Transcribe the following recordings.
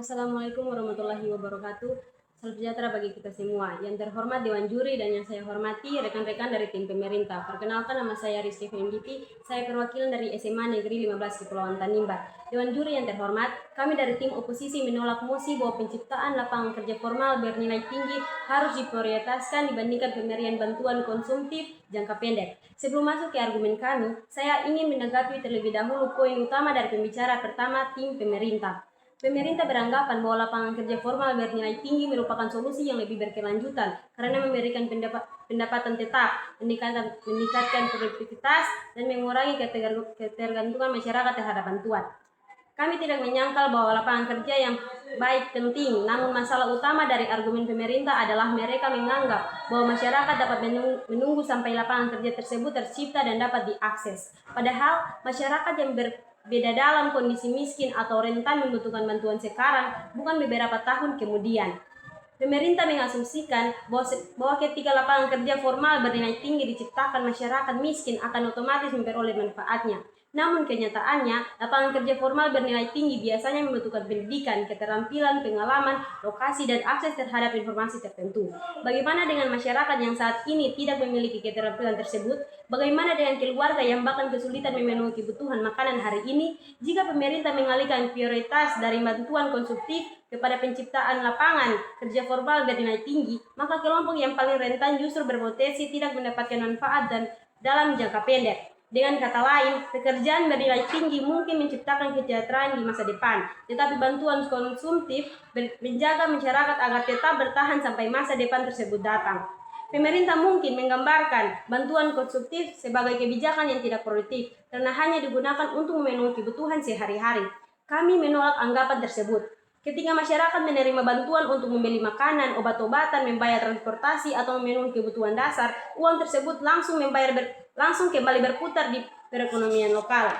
Assalamualaikum warahmatullahi wabarakatuh. Salam sejahtera bagi kita semua. Yang terhormat Dewan Juri dan yang saya hormati rekan-rekan dari tim pemerintah. Perkenalkan, nama saya Rizky Fenggiti. Saya perwakilan dari SMA Negeri 15 Kepulauan Tanimbar. Dewan Juri yang terhormat, kami dari tim oposisi menolak mosi bahwa penciptaan lapangan kerja formal bernilai tinggi harus diprioritaskan dibandingkan pemberian bantuan konsumtif jangka pendek. Sebelum masuk ke argumen kami, saya ingin menanggapi terlebih dahulu poin utama dari pembicara pertama tim pemerintah. Pemerintah beranggapan bahwa lapangan kerja formal bernilai tinggi merupakan solusi yang lebih berkelanjutan karena memberikan pendapatan tetap, meningkatkan produktivitas, dan mengurangi ketergantungan masyarakat terhadap bantuan. Kami tidak menyangkal bahwa lapangan kerja yang baik penting, namun masalah utama dari argumen pemerintah adalah mereka menganggap bahwa masyarakat dapat menunggu sampai lapangan kerja tersebut tercipta dan dapat diakses. Padahal masyarakat yang beda dalam kondisi miskin atau rentan membutuhkan bantuan sekarang, bukan beberapa tahun kemudian. Pemerintah mengasumsikan bahwa ketika lapangan kerja formal bernilai tinggi diciptakan, masyarakat miskin akan otomatis memperoleh manfaatnya. Namun kenyataannya, lapangan kerja formal bernilai tinggi biasanya membutuhkan pendidikan, keterampilan, pengalaman, lokasi, dan akses terhadap informasi tertentu. Bagaimana dengan masyarakat yang saat ini tidak memiliki keterampilan tersebut? Bagaimana dengan keluarga yang bahkan kesulitan memenuhi kebutuhan makanan hari ini? Jika pemerintah mengalihkan prioritas dari bantuan konsumtif kepada penciptaan lapangan kerja formal bernilai tinggi, maka kelompok yang paling rentan justru berpotensi tidak mendapatkan manfaat dan dalam jangka pendek. Dengan kata lain, pekerjaan bernilai tinggi mungkin menciptakan kesejahteraan di masa depan, tetapi bantuan konsumtif menjaga masyarakat agar tetap bertahan sampai masa depan tersebut datang. Pemerintah mungkin menggambarkan bantuan konsumtif sebagai kebijakan yang tidak produktif karena hanya digunakan untuk memenuhi kebutuhan sehari-hari. Kami menolak anggapan tersebut. Ketika masyarakat menerima bantuan untuk membeli makanan, obat-obatan, membayar transportasi, atau memenuhi kebutuhan dasar, uang tersebut langsung kembali berputar di perekonomian lokal.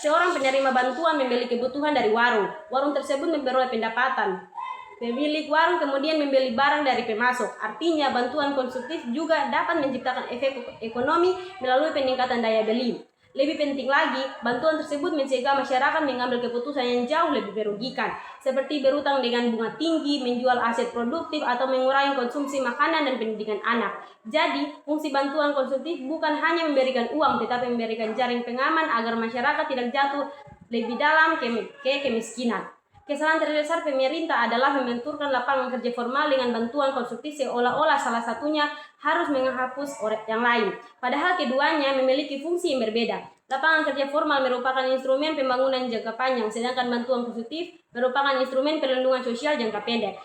Seorang penerima bantuan membeli kebutuhan dari warung. Warung tersebut memperoleh pendapatan. Pemilik warung kemudian membeli barang dari pemasok. Artinya, bantuan konsumtif juga dapat menciptakan efek ekonomi melalui peningkatan daya beli. Lebih penting lagi, bantuan tersebut mencegah masyarakat mengambil keputusan yang jauh lebih merugikan, seperti berutang dengan bunga tinggi, menjual aset produktif, atau mengurangi konsumsi makanan dan pendidikan anak. Jadi, fungsi bantuan konsumtif bukan hanya memberikan uang, tetapi memberikan jaring pengaman agar masyarakat tidak jatuh lebih dalam ke kemiskinan. Kesalahan terbesar pemerintah adalah membenturkan lapangan kerja formal dengan bantuan konsumtif seolah-olah salah satunya harus menghapus yang lain. Padahal keduanya memiliki fungsi yang berbeda. Lapangan kerja formal merupakan instrumen pembangunan jangka panjang, sedangkan bantuan konsumtif merupakan instrumen perlindungan sosial jangka pendek.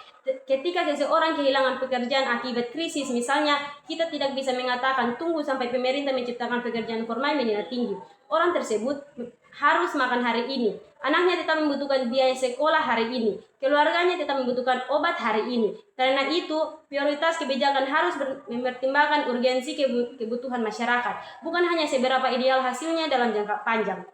Ketika seseorang kehilangan pekerjaan akibat krisis, misalnya, kita tidak bisa mengatakan tunggu sampai pemerintah menciptakan pekerjaan formal menilai tinggi. Orang tersebut harus makan hari ini, anaknya tetap membutuhkan biaya sekolah hari ini, keluarganya tetap membutuhkan obat hari ini. Karena itu, prioritas kebijakan harus mempertimbangkan urgensi kebutuhan masyarakat, bukan hanya seberapa ideal hasilnya dalam jangka panjang.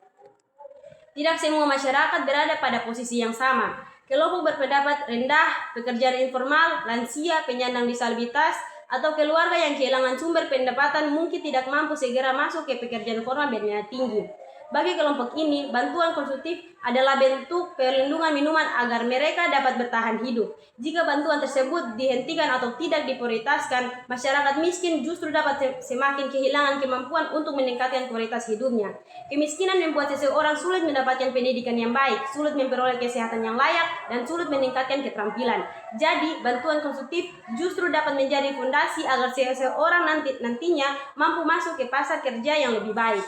Tidak semua masyarakat berada pada posisi yang sama. Kelompok berpendapat rendah, pekerjaan informal, lansia, penyandang disabilitas, atau keluarga yang kehilangan sumber pendapatan mungkin tidak mampu segera masuk ke pekerjaan formal bernilai tinggi. Bagi kelompok ini, bantuan konsumtif adalah bentuk perlindungan minuman agar mereka dapat bertahan hidup. Jika bantuan tersebut dihentikan atau tidak diprioritaskan, masyarakat miskin justru dapat semakin kehilangan kemampuan untuk meningkatkan kualitas hidupnya. Kemiskinan membuat seseorang sulit mendapatkan pendidikan yang baik, sulit memperoleh kesehatan yang layak, dan sulit meningkatkan keterampilan. Jadi, bantuan konsumtif justru dapat menjadi fondasi agar seseorang nantinya mampu masuk ke pasar kerja yang lebih baik.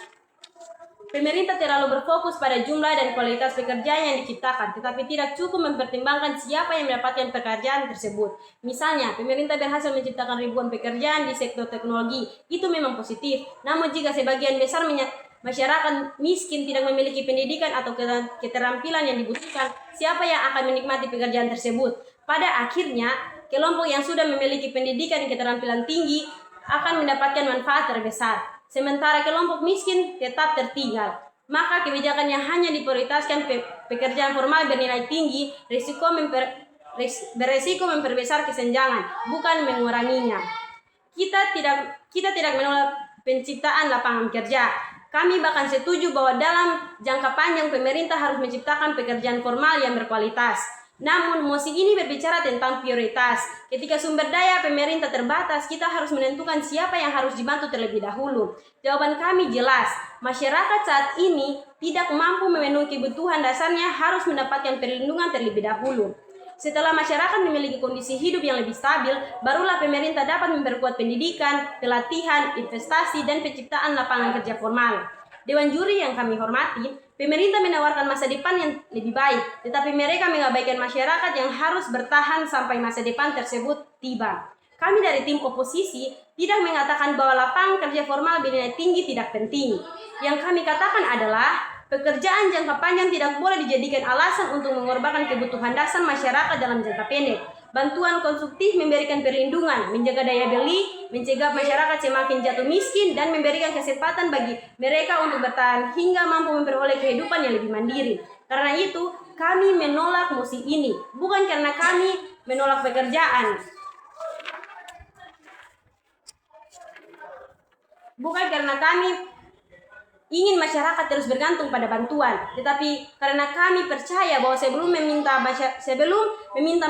Pemerintah terlalu berfokus pada jumlah dan kualitas pekerjaan yang diciptakan, tetapi tidak cukup mempertimbangkan siapa yang mendapatkan pekerjaan tersebut. Misalnya, pemerintah berhasil menciptakan ribuan pekerjaan di sektor teknologi, itu memang positif. Namun jika sebagian besar masyarakat miskin tidak memiliki pendidikan atau keterampilan yang dibutuhkan, siapa yang akan menikmati pekerjaan tersebut? Pada akhirnya, kelompok yang sudah memiliki pendidikan dan keterampilan tinggi akan mendapatkan manfaat terbesar, sementara kelompok miskin tetap tertinggal. Maka kebijakan yang hanya diprioritaskan pekerjaan formal bernilai tinggi beresiko memperbesar kesenjangan, bukan menguranginya. Kita tidak menolak penciptaan lapangan kerja. Kami bahkan setuju bahwa dalam jangka panjang pemerintah harus menciptakan pekerjaan formal yang berkualitas. Namun mosi ini berbicara tentang prioritas. Ketika sumber daya pemerintah terbatas, kita harus menentukan siapa yang harus dibantu terlebih dahulu. Jawaban kami jelas, masyarakat saat ini tidak mampu memenuhi kebutuhan dasarnya, harus mendapatkan perlindungan terlebih dahulu. Setelah masyarakat memiliki kondisi hidup yang lebih stabil, barulah pemerintah dapat memperkuat pendidikan, pelatihan, investasi, dan penciptaan lapangan kerja formal. Dewan juri yang kami hormati, pemerintah menawarkan masa depan yang lebih baik, tetapi mereka mengabaikan masyarakat yang harus bertahan sampai masa depan tersebut tiba. Kami dari tim oposisi tidak mengatakan bahwa lapangan kerja formal bernilai tinggi tidak penting. Yang kami katakan adalah pekerjaan jangka panjang tidak boleh dijadikan alasan untuk mengorbankan kebutuhan dasar masyarakat dalam jangka pendek. Bantuan konstruktif memberikan perlindungan, menjaga daya beli, mencegah masyarakat semakin jatuh miskin, dan memberikan kesempatan bagi mereka untuk bertahan hingga mampu memperoleh kehidupan yang lebih mandiri. Karena itu, kami menolak mosi ini, bukan karena kami menolak pekerjaan. Bukan karena kami ingin masyarakat terus bergantung pada bantuan, tetapi karena kami percaya bahwa sebelum meminta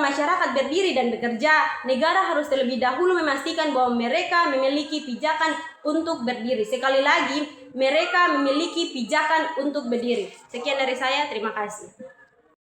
masyarakat berdiri dan bekerja, negara harus terlebih dahulu memastikan bahwa mereka memiliki pijakan untuk berdiri. Sekali lagi, mereka memiliki pijakan untuk berdiri. Sekian dari saya, terima kasih.